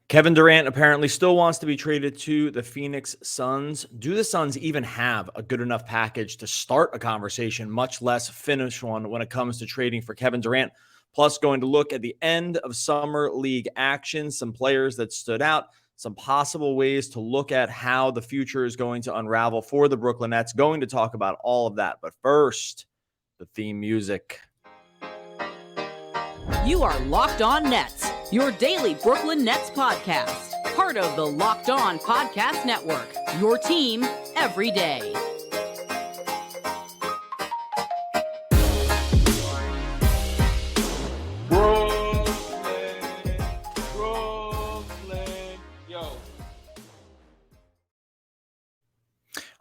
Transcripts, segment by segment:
Kevin Durant apparently still wants to be traded to the Phoenix Suns. Do the Suns even have a good enough package to start a conversation, much less finish one when it comes to trading for Kevin Durant? Plus, going to look at the end of summer league action, some players that stood out, some possible ways to look at how the future is going to unravel for the Brooklyn Nets. Going to talk about all of that. But first, the theme music. You are Locked On Nets, your daily Brooklyn Nets podcast. Part of the Locked On Podcast Network, your team every day. Brooklyn, yo.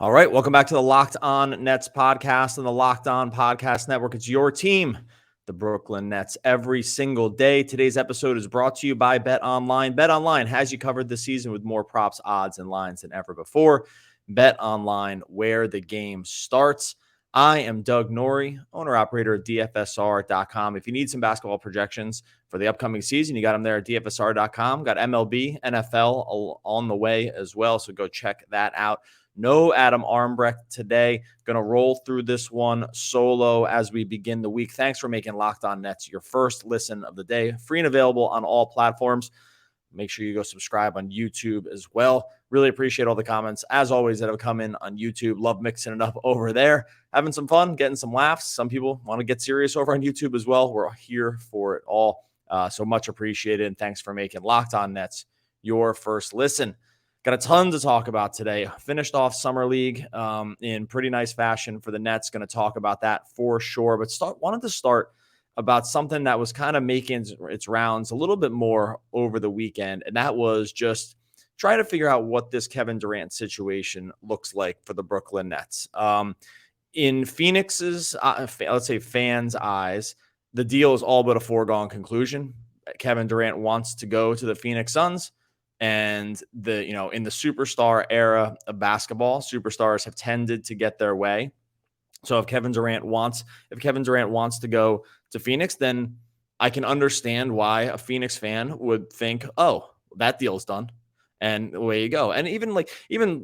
All right, welcome back to the Locked On Nets podcast and the Locked On Podcast Network. It's your team, the Brooklyn Nets, every single day. Today's episode is brought to you by Bet Online. Bet Online has you covered this season with more props, odds, and lines than ever before. Bet Online, where the game starts. I am Doug Norrie, owner-operator at DFSR.com. If you need some basketball projections for the upcoming season, you got them there at DFSR.com. Got MLB, NFL on the way as well, so go check that out. No Adam Armbrecht today. Going to roll through this one solo as we begin the week. Thanks for making Locked On Nets your first listen of the day. Free and available on all platforms. Make sure you go subscribe on YouTube as well. Really appreciate all the comments, as always, that have come in on YouTube. Love mixing it up over there. Having some fun, getting some laughs. Some people want to get serious over on YouTube as well. We're here for it all. So much appreciated. And thanks for making Locked On Nets your first listen. Got a ton to talk about today. Finished off Summer League in pretty nice fashion for the Nets. Going to talk about that for sure. But wanted to start about something that was kind of making its rounds a little bit more over the weekend. And that was just trying to figure out what this Kevin Durant situation looks like for the Brooklyn Nets. In Phoenix's, let's say fans' eyes, the deal is all but a foregone conclusion. Kevin Durant wants to go to the Phoenix Suns. And in the superstar era of basketball, superstars have tended to get their way. So if Kevin Durant wants to go to Phoenix, then I can understand why a Phoenix fan would think, oh, that deal's done. And away you go. And even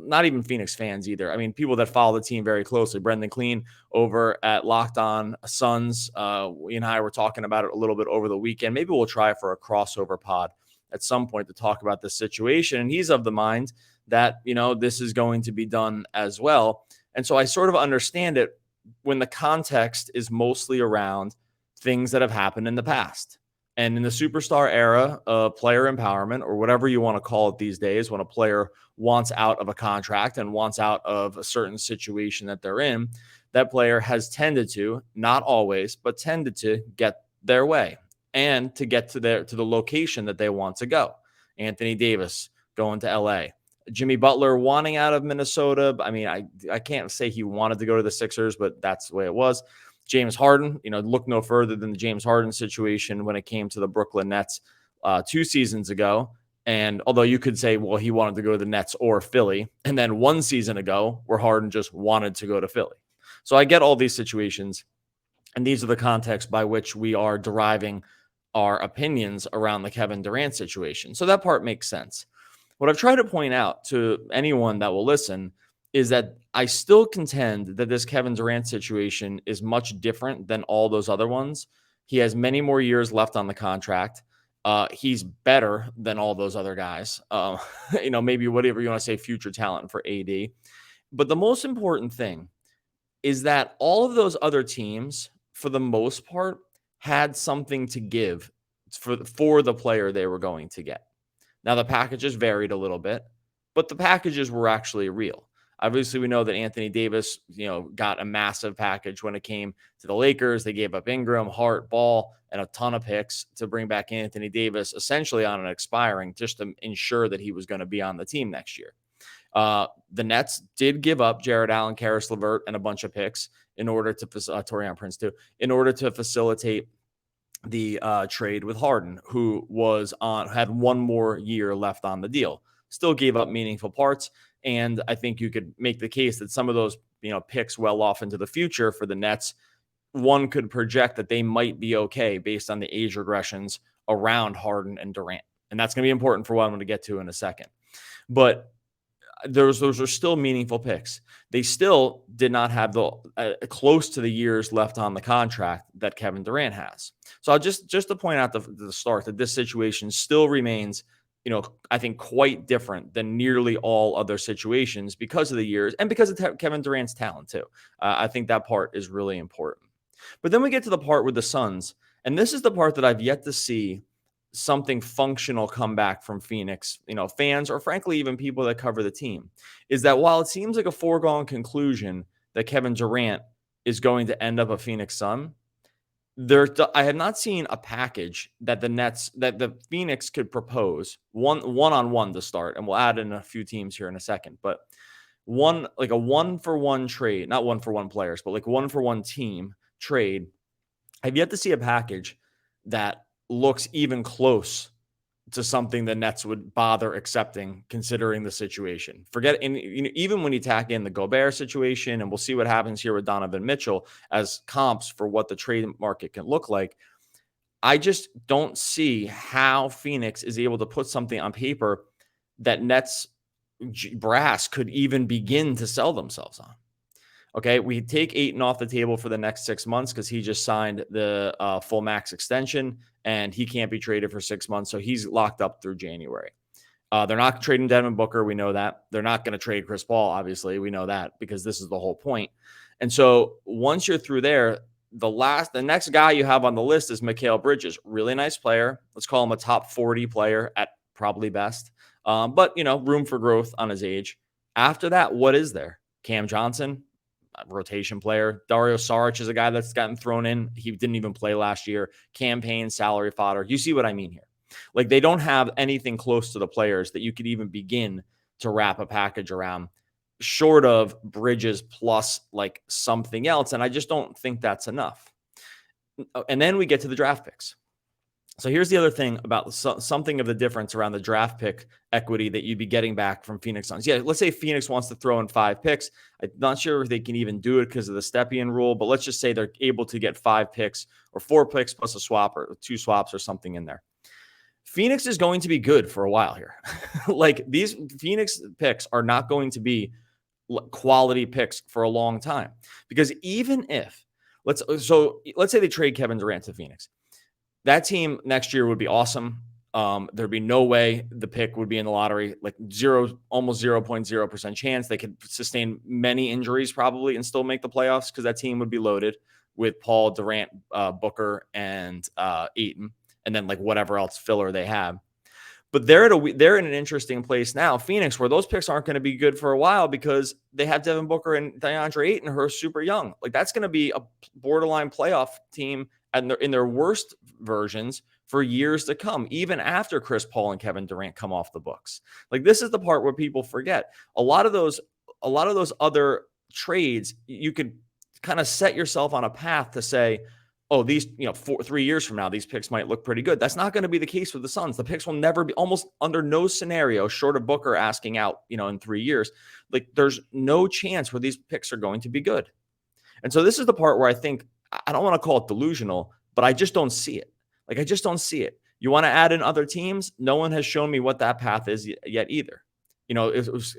not even Phoenix fans either. I mean, people that follow the team very closely. Brendan Clean over at Locked On Suns. We and I were talking about it a little bit over the weekend. Maybe we'll try for a crossover pod at some point to talk about this situation. And he's of the mind that, this is going to be done as well. And so I sort of understand it when the context is mostly around things that have happened in the past. And in the superstar era of player empowerment, or whatever you want to call it these days, when a player wants out of a contract and wants out of a certain situation that they're in, that player has tended to, not always, but tended to get their way and to get to the location that they want to go. Anthony Davis going to LA. Jimmy Butler wanting out of Minnesota. I mean, I can't say he wanted to go to the Sixers, but that's the way it was. James Harden, look no further than the James Harden situation when it came to the Brooklyn Nets 2 seasons ago. And although you could say, well, he wanted to go to the Nets or Philly, and then 1 season ago where Harden just wanted to go to Philly. So I get all these situations, and these are the contexts by which we are deriving our opinions around the Kevin Durant situation. So that part makes sense. What I've tried to point out to anyone that will listen is that I still contend that this Kevin Durant situation is much different than all those other ones. He has many more years left on the contract. He's better than all those other guys. Maybe whatever you want to say, future talent for AD. But the most important thing is that all of those other teams, for the most part, had something to give for the player they were going to get. Now, the packages varied a little bit, but the packages were actually real. Obviously, we know that Anthony Davis, got a massive package when it came to the Lakers. They gave up Ingram, Hart, Ball, and a ton of picks to bring back Anthony Davis, essentially on an expiring, just to ensure that he was going to be on the team next year. The Nets did give up Jared Allen, Karis LeVert, and a bunch of picks in order to Taurean Prince too, in order to facilitate the trade with Harden, who had 1 more year left on the deal. Still gave up meaningful parts, and I think you could make the case that some of those picks well off into the future for the Nets, one could project that they might be okay based on the age regressions around Harden and Durant. And that's going to be important for what I'm going to get to in a second. But those are still meaningful picks. They still did not have the close to the years left on the contract that Kevin Durant has. So I'll just to point out the start that this situation still remains, I think quite different than nearly all other situations because of the years and because of Kevin Durant's talent too. I think that part is really important. But then we get to the part with the Suns, and this is the part that I've yet to see something functional come back from Phoenix, fans, or frankly, even people that cover the team, is that while it seems like a foregone conclusion that Kevin Durant is going to end up a Phoenix Sun, I have not seen a package that the Phoenix could propose one-on-one to start, and we'll add in a few teams here in a second, but like a 1-for-1 trade, not 1-for-1 players, but like 1-for-1 team trade. I've yet to see a package that looks even close to something the Nets would bother accepting considering the situation. Even when you tack in the Gobert situation, and we'll see what happens here with Donovan Mitchell as comps for what the trade market can look like, I just don't see how Phoenix is able to put something on paper that Nets brass could even begin to sell themselves on. Okay, we take Ayton off the table for the next 6 months because he just signed the full max extension and he can't be traded for 6 months. So he's locked up through January. They're not trading Devin Booker. We know that. They're not going to trade Chris Paul, obviously. We know that because this is the whole point. And so once you're through there, the next guy you have on the list is Mikal Bridges. Really nice player. Let's call him a top 40 player at probably best. But, room for growth on his age. After that, what is there? Cam Johnson, rotation player. Dario Saric is a guy that's gotten thrown in. He didn't even play last year. Campaign, salary fodder. You see what I mean here? Like, they don't have anything close to the players that you could even begin to wrap a package around, short of Bridges plus like something else. And I just don't think that's enough. And then we get to the draft picks. So here's the other thing about something of the difference around the draft pick equity that you'd be getting back from Phoenix Suns. Yeah, let's say Phoenix wants to throw in 5 picks. I'm not sure if they can even do it because of the Stepien rule, but let's just say they're able to get 5 picks or 4 picks plus a swap or 2 swaps or something in there. Phoenix is going to be good for a while here. Like, these Phoenix picks are not going to be quality picks for a long time, because even if let's say they trade Kevin Durant to Phoenix. That team next year would be awesome. There'd be no way the pick would be in the lottery, like almost 0.0% chance. They could sustain many injuries probably and still make the playoffs because that team would be loaded with Paul, Durant, Booker, and Ayton, and then like whatever else filler they have. But they're in an interesting place now, Phoenix, where those picks aren't going to be good for a while because they have Devin Booker and DeAndre Ayton who are super young. Like, that's going to be a borderline playoff team and in their worst versions for years to come, even after Chris Paul and Kevin Durant come off the books. Like, this is the part where people forget. A lot of those other trades, you could kind of set yourself on a path to say, oh, these, 3 years from now, these picks might look pretty good. That's not going to be the case with the Suns. The picks will never be, almost under no scenario, short of Booker asking out, in 3 years. Like, there's no chance where these picks are going to be good. And so this is the part where I think, I don't want to call it delusional, but I just don't see it. Like, I just don't see it. You want to add in other teams? No one has shown me what that path is yet either.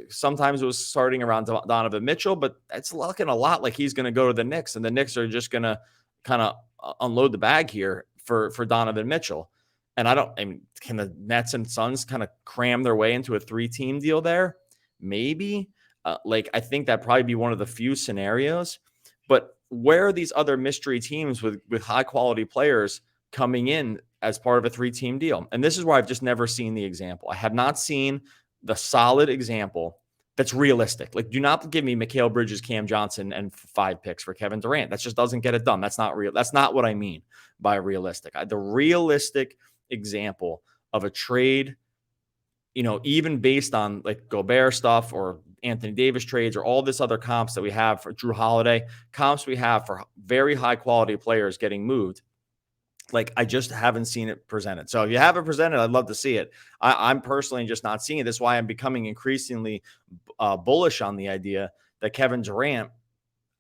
Sometimes it was starting around Donovan Mitchell, but it's looking a lot like he's going to go to the Knicks, and the Knicks are just going to kind of unload the bag here for Donovan Mitchell. And can the Nets and Suns kind of cram their way into a 3-team deal there? Maybe. I think that'd probably be one of the few scenarios. But where are these other mystery teams with high quality players coming in as part of a 3-team deal? And this is where I've just never seen the example. I have not seen the solid example that's realistic. Like, do not give me Mikal Bridges, Cam Johnson, and 5 picks for Kevin Durant. That just doesn't get it done. That's not real. That's not what I mean by realistic. The realistic example of a trade, even based on like Gobert stuff or Anthony Davis trades or all this other comps that we have for Drew Holiday, comps we have for very high quality players getting moved. Like, I just haven't seen it presented. So if you have it presented, I'd love to see it. I'm personally just not seeing it. That's why I'm becoming increasingly bullish on the idea that Kevin Durant,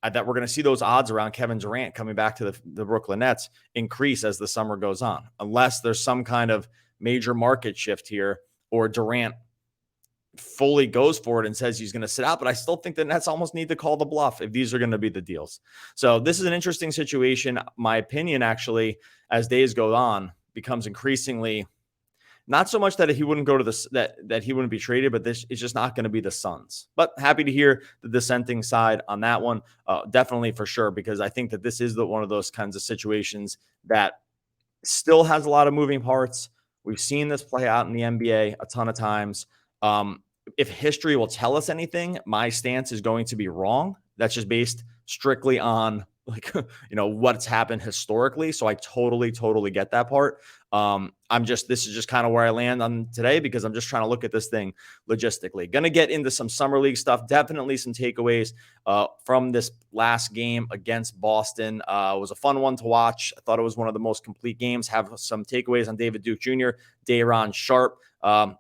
that we're going to see those odds around Kevin Durant coming back to the Brooklyn Nets increase as the summer goes on, unless there's some kind of major market shift here, or Durant fully goes for it and says he's going to sit out. But I still think the Nets almost need to call the bluff if these are going to be the deals. So this is an interesting situation. My opinion, actually, as days go on, becomes increasingly not so much that he wouldn't go to the that he wouldn't be traded, but this is just not going to be the Suns. But happy to hear the dissenting side on that one, definitely for sure, because I think that this is one of those kinds of situations that still has a lot of moving parts. We've seen this play out in the NBA a ton of times. If history will tell us anything, my stance is going to be wrong. That's just based strictly on what's happened historically. So I totally get that part. This is just kind of where I land on today, because I'm just trying to look at this thing logistically. Going to get into some summer league stuff. Definitely some takeaways from this last game against Boston. It was a fun one to watch. I thought it was one of the most complete games. Have some takeaways on David Duke Jr., Day'Ron Sharpe.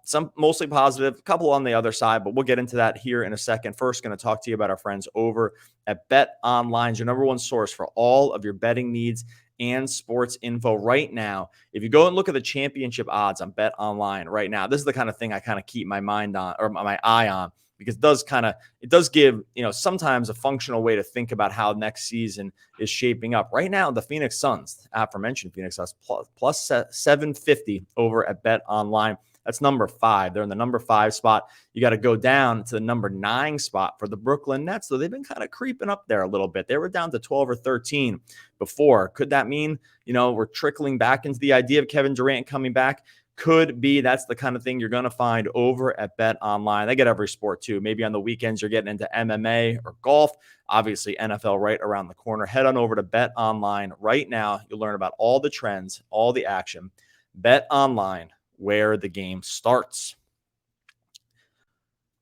Some mostly positive, a couple on the other side, but we'll get into that here in a second. First, going to talk to you about our friends over at Bet Online, your number one source for all of your betting needs and sports info right now. If you go and look at the championship odds on Bet Online right now, this is the kind of thing I kind of keep my mind on, or my eye on, because it does give, sometimes a functional way to think about how next season is shaping up. Right now, the Phoenix Suns, aforementioned Phoenix Suns, plus 750 over at Bet Online. That's number 5. They're in the number 5 spot. You got to go down to the number 9 spot for the Brooklyn Nets. So they've been kind of creeping up there a little bit. They were down to 12 or 13 before. Could that mean, we're trickling back into the idea of Kevin Durant coming back? Could be. That's the kind of thing you're going to find over at Bet Online. They get every sport too. Maybe on the weekends you're getting into MMA or golf. Obviously, NFL right around the corner. Head on over to Bet Online right now. You'll learn about all the trends, all the action. Bet Online, where the game starts.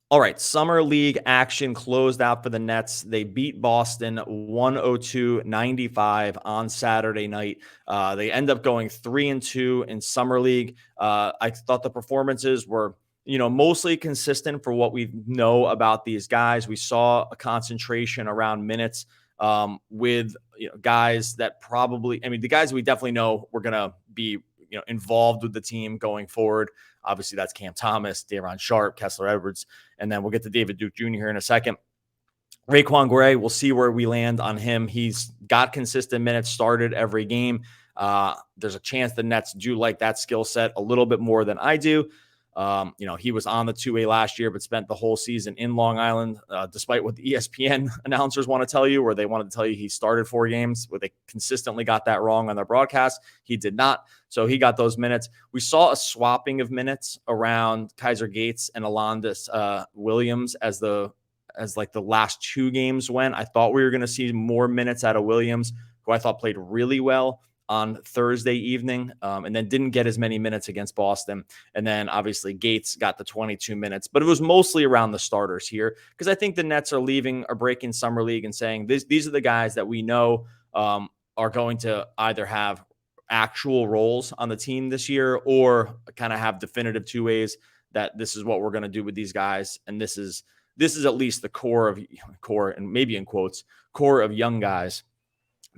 All right, summer league action closed out for the Nets. They beat Boston 102-95 on Saturday night. They end up going 3-2 in summer league. I thought the performances were, mostly consistent for what we know about these guys. We saw a concentration around minutes with guys that probably, the guys we definitely know were going to be involved with the team going forward. Obviously, that's Cam Thomas, Day'Ron Sharpe, Kessler Edwards, and then we'll get to David Duke Jr. here in a second. Raquan Gray, we'll see where we land on him. He's got consistent minutes, started every game. There's a chance the Nets do like that skill set a little bit more than I do. He was on the 2A last year, but spent the whole season in Long Island, despite what the ESPN announcers want to tell you, where they wanted to tell you he started 4 games, where they consistently got that wrong on their broadcast. He did not. So he got those minutes. We saw a swapping of minutes around Kaiser Gates and Alondas Williams as the last 2 games went. I thought we were going to see more minutes out of Williams, who I thought played really well on Thursday evening, and then didn't get as many minutes against Boston. And then obviously Gates got the 22 minutes, but it was mostly around the starters here, because I think the Nets are breaking summer league and saying these are the guys that we know are going to either have actual roles on the team this year, or kind of have definitive 2 ways that this is what we're going to do with these guys. And this is at least the core, and maybe in quotes, core of young guys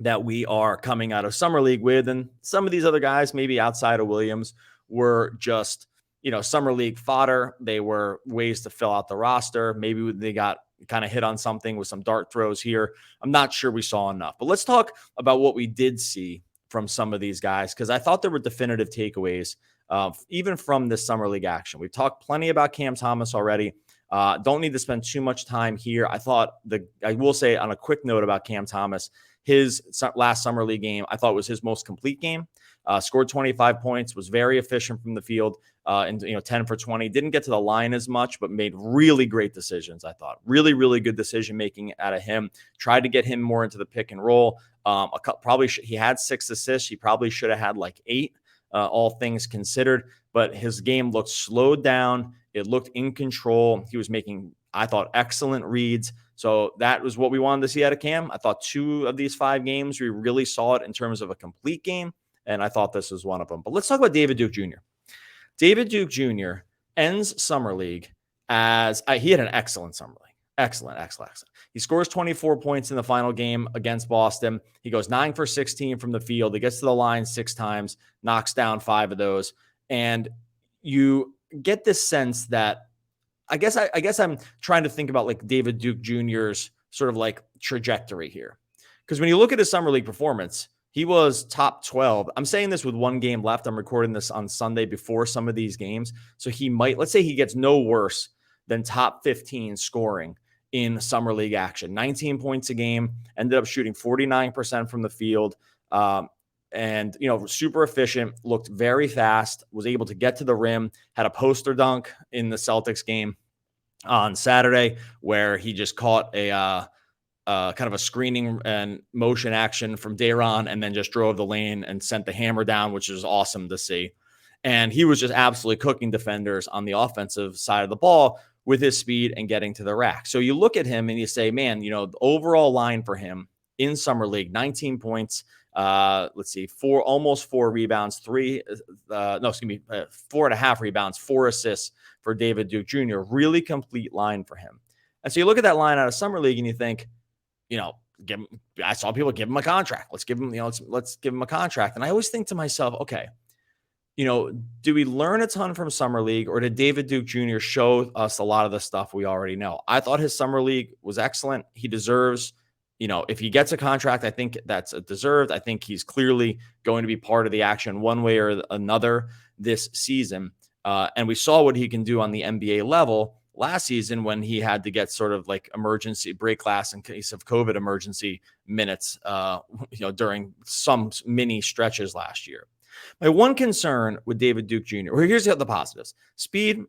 that we are coming out of summer league with. And some of these other guys, maybe outside of Williams, were just, summer league fodder. They were ways to fill out the roster. Maybe they got kind of hit on something with some dart throws here. I'm not sure we saw enough, but let's talk about what we did see from some of these guys, because I thought there were definitive takeaways, even from this summer league action. We've talked plenty about Cam Thomas already. Don't need to spend too much time here. I will say on a quick note about Cam Thomas, his last summer league game, I thought was his most complete game. Scored 25 points, was very efficient from the field, and 10 for 20. Didn't get to the line as much, but made really great decisions. I thought really, really good decision making out of him. Tried to get him more into the pick and roll. He had 6 assists. He probably should have had like 8, all things considered. But his game looked slowed down. It looked in control. He was making, I thought, excellent reads. So that was what we wanted to see out of Cam. I thought 2 of these 5 games, we really saw it in terms of a complete game. And I thought this was one of them. But let's talk about David Duke Jr. David Duke Jr. ends summer league as he had an excellent summer league. Excellent. He scores 24 points in the final game against Boston. He goes 9 for 16 from the field. He gets to the line 6 times, knocks down 5 of those. And you get this sense that I guess I'm trying to think about like David Duke Jr.'s sort of like trajectory here. Because when you look at his summer league performance, he was top 12. I'm saying this with one game left. I'm recording this on Sunday before some of these games. So he might, let's say he gets no worse than top 15 scoring in summer league action. 19 points a game, ended up shooting 49% from the field. And, super efficient, looked very fast, was able to get to the rim, had a poster dunk in the Celtics game on Saturday where he just caught a kind of a screening and motion action from Day'Ron and then just drove the lane and sent the hammer down, which is awesome to see. And he was just absolutely cooking defenders on the offensive side of the ball with his speed and getting to the rack. So you look at him and you say, man, the overall line for him in summer league, 19 points, let's see, almost 4 rebounds, 4.5 rebounds, 4 assists for David Duke Jr. Really complete line for him. And so you look at that line out of summer league and you think, I saw people give him a contract. Let's give him, let's give him a contract. And I always think to myself, okay, do we learn a ton from summer league, or did David Duke Jr. show us a lot of the stuff we already know? I thought his summer league was excellent. He deserves, if he gets a contract, I think that's deserved. I think he's clearly going to be part of the action one way or another this season. And we saw what he can do on the NBA level last season when he had to get sort of like emergency break glass in case of COVID emergency minutes, during some mini stretches last year. My one concern with David Duke Jr., well, here's the positives. Speed,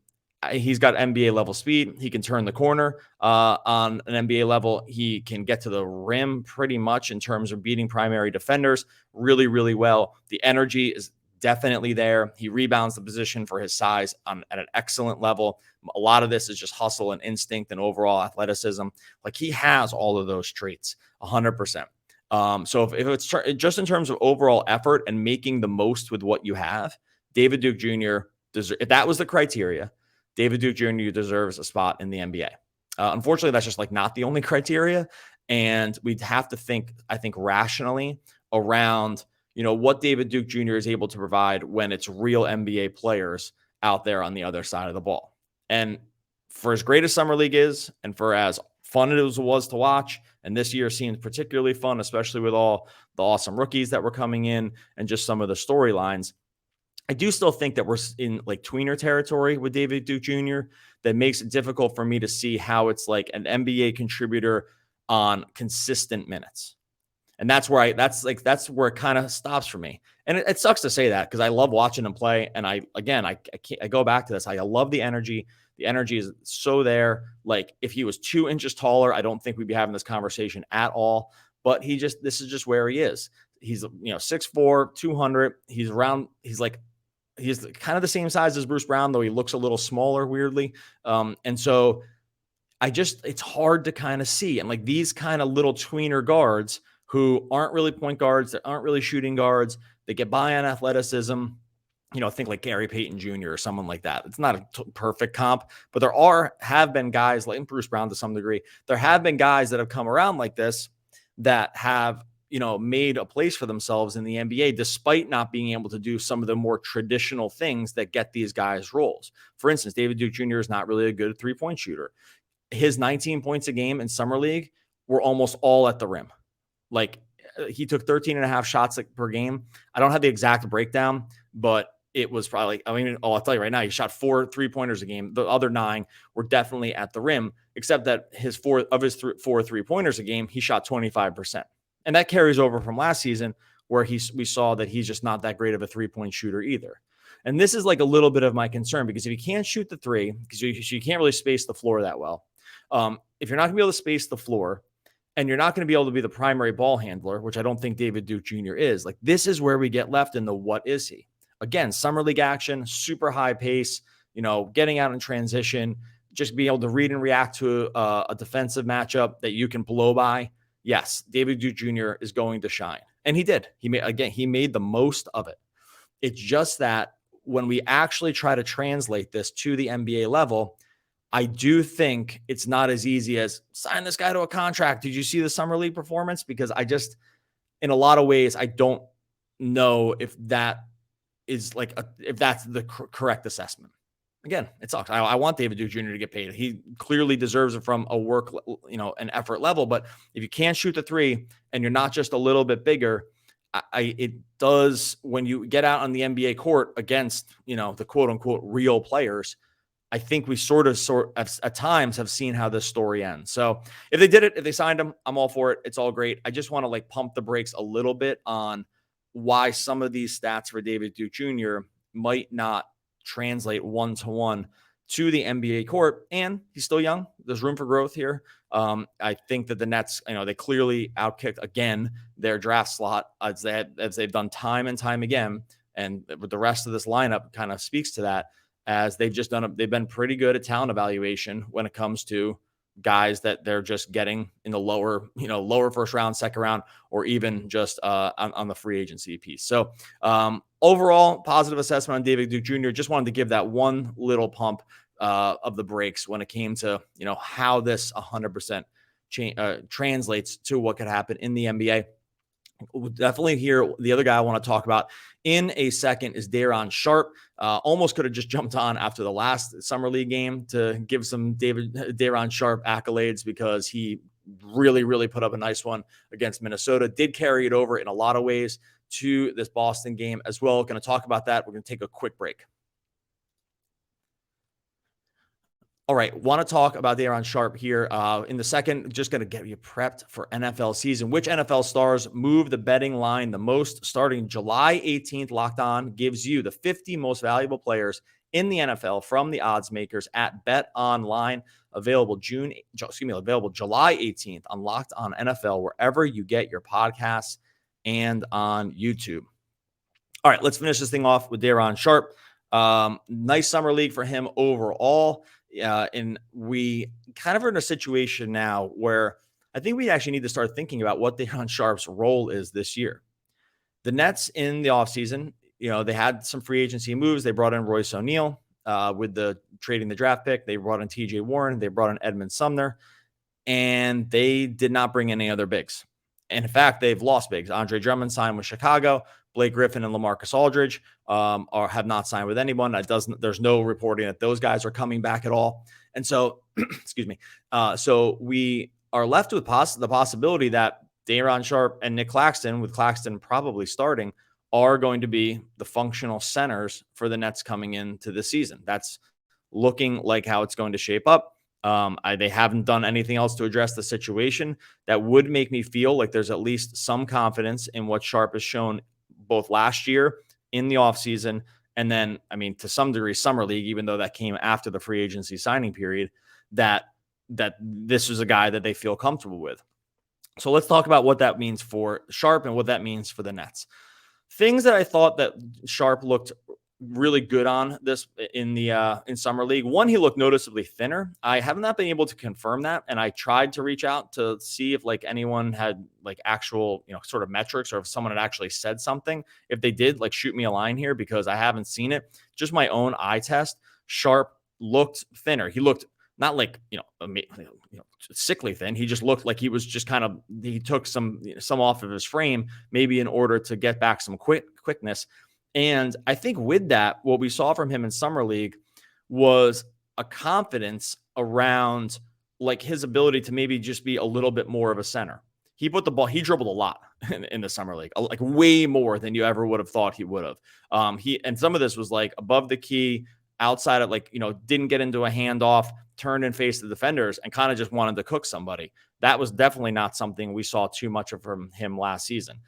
he's got NBA level speed. He can turn the corner on an NBA level. He can get to the rim pretty much in terms of beating primary defenders really, really well. The energy is definitely there. He rebounds the position for his size at an excellent level. A lot of this is just hustle and instinct and overall athleticism. Like, he has all of those traits 100%. So if it's just in terms of overall effort and making the most with what you have, David Duke Jr. if that was the criteria, David Duke Jr. deserves a spot in the NBA. Unfortunately, that's just like not the only criteria. And we'd have to think, I think, rationally around, what David Duke Jr. is able to provide when it's real NBA players out there on the other side of the ball. And for as great as summer league is, and for as fun it was to watch, and this year seems particularly fun, especially with all the awesome rookies that were coming in and just some of the storylines, I do still think that we're in like tweener territory with David Duke Jr. that makes it difficult for me to see how it's like an NBA contributor on consistent minutes. And that's where that's where it kind of stops for me. And it sucks to say that because I love watching him play. And I go back to this. I love the energy. The energy is so there. Like, if he was 2 inches taller, I don't think we'd be having this conversation at all. But this is just where he is. He's 6'4", 200. He's kind of the same size as Bruce Brown, though he looks a little smaller, weirdly. And so it's hard to kind of see. And like these kind of little tweener guards who aren't really point guards, that aren't really shooting guards, they get by on athleticism. Think like Gary Payton Jr. or someone like that. It's not a perfect comp, but have been guys like Bruce Brown to some degree. There have been guys that have come around like this that have, made a place for themselves in the NBA, despite not being able to do some of the more traditional things that get these guys roles. For instance, David Duke Jr. is not really a good 3-point shooter. His 19 points a game in summer league were almost all at the rim. Like, he took 13 and a half shots per game. I don't have the exact breakdown, but it was probably, I'll tell you right now, he shot 4 3-pointers a game. The other 9 were definitely at the rim, except that his 4 3-pointers a game, he shot 25%. And that carries over from last season where we saw that he's just not that great of a 3-point shooter either. And this is like a little bit of my concern, because if you can't shoot the 3, because you can't really space the floor that well. If you're not gonna be able to space the floor, and you're not going to be able to be the primary ball handler, which I don't think David Duke Jr. is, like, this is where we get left in the what is he? Again, summer league action, super high pace, getting out in transition, just being able to read and react to a defensive matchup that you can blow by. Yes, David Duke Jr. is going to shine. And he did. He made the most of it. It's just that when we actually try to translate this to the NBA level, I do think it's not as easy as sign this guy to a contract. Did you see the summer league performance? Because in a lot of ways, I don't know if that is like if that's the correct assessment. Again, it sucks. I want David Duke Jr. to get paid. He clearly deserves it from a work, an effort level. But if you can't shoot the three and you're not just a little bit bigger, it does, when you get out on the NBA court against, the quote unquote real players, I think we sort of at times have seen how this story ends. So if they did it, if they signed him, I'm all for it. It's all great. I just want to pump the brakes a little bit on why some of these stats for David Duke Jr. might not translate one-to-one to the NBA court. And he's still young. There's room for growth here. I think that the Nets, they clearly outkicked again their draft slot as they've done time and time again. And with the rest of this lineup kind of speaks to that, as they've been pretty good at talent evaluation when it comes to guys that they're just getting in the lower first round, second round, or even just on the free agency piece. So overall, positive assessment on David Duke Jr. Just wanted to give that one little pump of the brakes when it came to, how this 100% translates to what could happen in the NBA. We'll definitely hear the other guy I want to talk about in a second is Sharpe. Almost could have just jumped on after the last Summer League game to give some Sharpe accolades, because he really, really put up a nice one against Minnesota. Did carry it over in a lot of ways to this Boston game as well. Going to talk about that. We're going to take a quick break. All right, want to talk about Sharpe here in the second. Just going to get you prepped for NFL season. Which NFL stars move the betting line the most? Starting July 18th, Locked On gives you the 50 most valuable players in the NFL from the odds makers at Bet Online. Available July 18th on Locked On NFL, wherever you get your podcasts and on YouTube. All right, let's finish this thing off with Sharpe. Nice summer league for him overall. And we kind of are in a situation now where I think we actually need to start thinking about what Sharpe's role is this year. The Nets in the offseason, they had some free agency moves. They brought in Royce O'Neal with the trading the draft pick. They brought in TJ Warren. They brought in Edmund Sumner, and they did not bring any other bigs. And in fact, they've lost bigs. Andre Drummond signed with Chicago. Blake Griffin and LaMarcus Aldridge have not signed with anyone. There's no reporting that those guys are coming back at all. And so, excuse me. So we are left with the possibility that Sharpe and Nick Claxton, with Claxton probably starting, are going to be the functional centers for the Nets coming into the season. That's looking like how it's going to shape up. They haven't done anything else to address the situation that would make me feel like there's at least some confidence in what Sharpe has shown both last year in the offseason, and then, to some degree, Summer League, even though that came after the free agency signing period, that this is a guy that they feel comfortable with. So let's talk about what that means for Sharpe and what that means for the Nets. Things that I thought that Sharpe looked really good on this in Summer League. One, he looked noticeably thinner. I have not been able to confirm that, and I tried to reach out to see if anyone had actual sort of metrics, or if someone had actually said something. If they did, shoot me a line here, because I haven't seen it. Just my own eye test. Sharpe looked thinner. He looked not sickly thin. He just looked like he was just he took some off of his frame, maybe in order to get back some quickness. And I think with that, what we saw from him in Summer League was a confidence around his ability to maybe just be a little bit more of a center. He dribbled a lot in the Summer League, way more than you ever would have thought he would have. And some of this was above the key, outside of didn't get into a handoff, turned and faced the defenders, and kind of just wanted to cook somebody. That was definitely not something we saw too much of from him last season.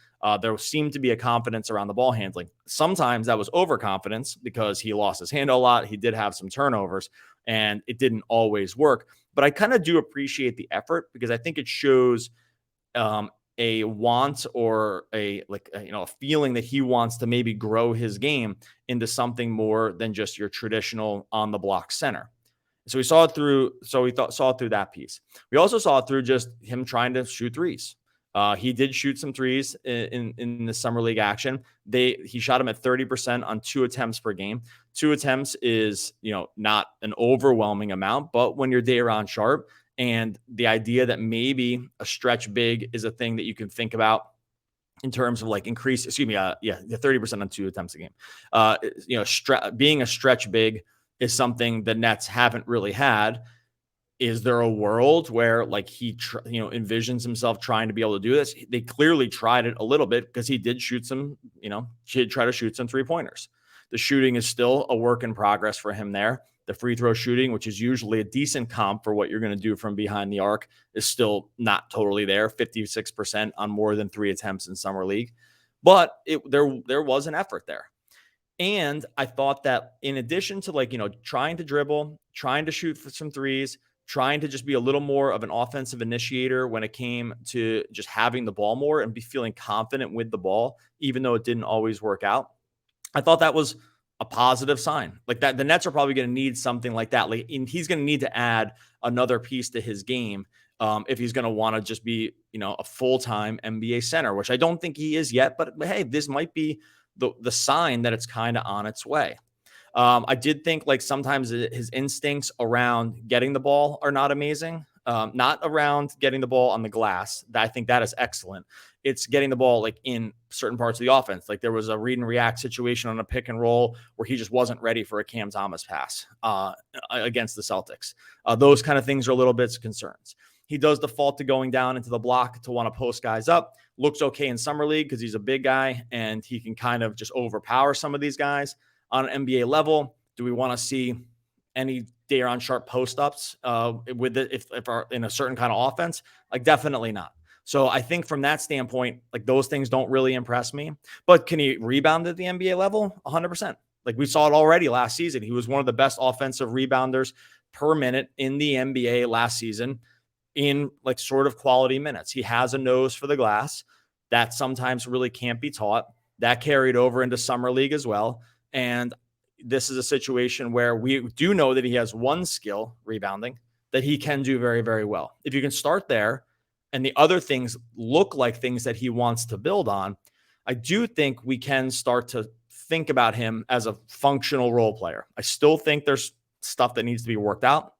There seemed to be a confidence around the ball handling. Sometimes that was overconfidence because he lost his handle a lot. He did have some turnovers, and it didn't always work. But I kind of do appreciate the effort, because I think it shows a want, or a feeling that he wants to maybe grow his game into something more than just your traditional on the block center. So we saw it through. Saw it through that piece. We also saw it through just him trying to shoot threes. He did shoot some threes in the Summer League action. He shot them at 30% on 2 attempts per game. 2 attempts is not an overwhelming amount, but when you're Sharpe, and the idea that maybe a stretch big is a thing that you can think about in terms of like increase, the 30% on 2 attempts a game. Being a stretch big is something the Nets haven't really had. Is there a world where like he envisions himself trying to be able to do this? They clearly tried it a little bit because he did shoot some, he did try to shoot some 3-pointers. The shooting is still a work in progress for him there. The free throw shooting, which is usually a decent comp for what you're going to do from behind the arc, is still not totally there. 56% on more than 3 attempts in summer league, but there was an effort there. And I thought that in addition to trying to dribble, trying to shoot for some threes, trying to just be a little more of an offensive initiator when it came to just having the ball more and be feeling confident with the ball, even though it didn't always work out, I thought that was a positive sign. Like that, the Nets are probably going to need something like that. Like he's going to need to add another piece to his game if he's going to want to just be, a full-time NBA center, which I don't think he is yet. But hey, this might be the sign that it's kind of on its way. I did think like sometimes his instincts around getting the ball are not amazing. Not around getting the ball on the glass. I think that is excellent. It's getting the ball like in certain parts of the offense. Like there was a read and react situation on a pick and roll where he just wasn't ready for a Cam Thomas pass against the Celtics. Those kind of things are a little bit of concerns. He does default to going down into the block to want to post guys up. Looks okay in summer league because he's a big guy and he can kind of just overpower some of these guys. On an NBA level, do we want to see any Daron Sharpe post-ups with it if in a certain kind of offense? Like definitely not. So I think from that standpoint, like those things don't really impress me. But can he rebound at the NBA level? 100%. Like we saw it already last season. He was one of the best offensive rebounders per minute in the NBA last season in like sort of quality minutes. He has a nose for the glass that sometimes really can't be taught. That carried over into summer league as well. And this is a situation where we do know that he has one skill, rebounding, that he can do very, very well. If you can start there and the other things look like things that he wants to build on, I do think we can start to think about him as a functional role player. I still think there's stuff that needs to be worked out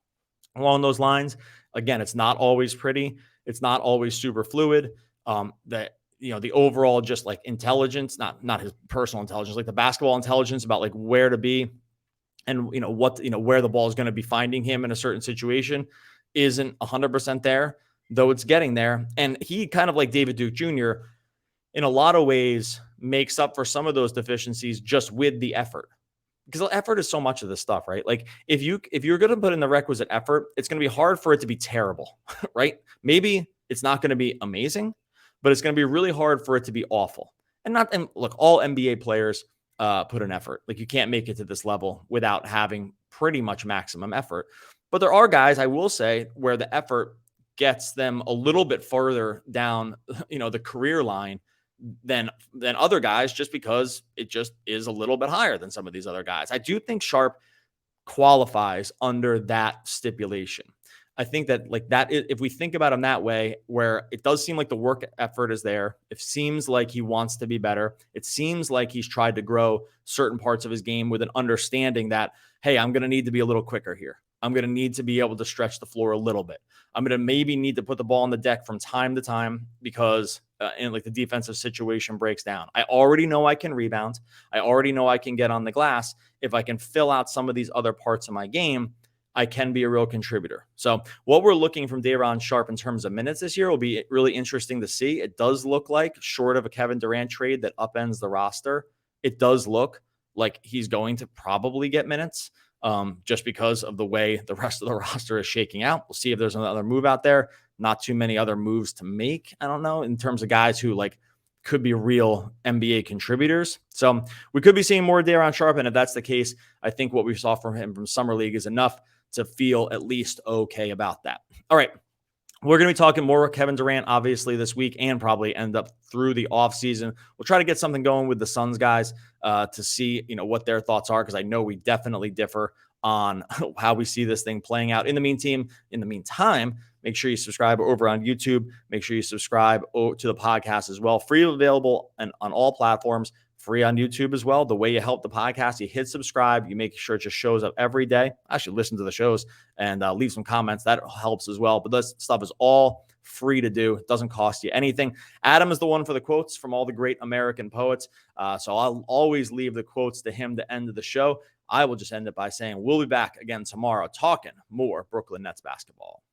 along those lines. Again, it's not always pretty. It's not always super fluid. The overall just like intelligence, not his personal intelligence, like the basketball intelligence about like where to be and, where the ball is going to be finding him in a certain situation isn't 100% there, though it's getting there. And he kind of like David Duke Jr. in a lot of ways makes up for some of those deficiencies just with the effort. Because the effort is so much of this stuff, right? Like if you're going to put in the requisite effort, it's going to be hard for it to be terrible, right? Maybe it's not going to be amazing, but it's going to be really hard for it to be awful. And look, all NBA players put an effort. Like you can't make it to this level without having pretty much maximum effort. But there are guys, I will say, where the effort gets them a little bit further down, the career line than other guys, just because it just is a little bit higher than some of these other guys. I do think Sharpe qualifies under that stipulation. I think that like that, if we think about him that way, where it does seem like the work effort is there, it seems like he wants to be better. It seems like he's tried to grow certain parts of his game with an understanding that, hey, I'm going to need to be a little quicker here. I'm going to need to be able to stretch the floor a little bit. I'm going to maybe need to put the ball on the deck from time to time because like the defensive situation breaks down. I already know I can rebound. I already know I can get on the glass. If I can fill out some of these other parts of my game, I can be a real contributor. So what we're looking from Daron Sharpe in terms of minutes this year will be really interesting to see. It does look like, short of a Kevin Durant trade that upends the roster, it does look like he's going to probably get minutes just because of the way the rest of the roster is shaking out. We'll see if there's another move out there. Not too many other moves to make, I don't know, in terms of guys who like could be real NBA contributors. So we could be seeing more Daron Sharpe. And if that's the case, I think what we saw from him from Summer League is enough to feel at least okay about that. All right. We're going to be talking more with Kevin Durant, obviously, this week and probably end up through the offseason. We'll try to get something going with the Suns guys to see, what their thoughts are, because I know we definitely differ on how we see this thing playing out. In the meantime, make sure you subscribe over on YouTube. Make sure you subscribe to the podcast as well. Free available on all platforms. Free on YouTube as well. The way you help the podcast, you hit subscribe, you make sure it just shows up every day. Actually, listen to the shows and leave some comments. That helps as well. But this stuff is all free to do. It doesn't cost you anything. Adam is the one for the quotes from all the great American poets. So I'll always leave the quotes to him to end of the show. I will just end it by saying we'll be back again tomorrow talking more Brooklyn Nets basketball.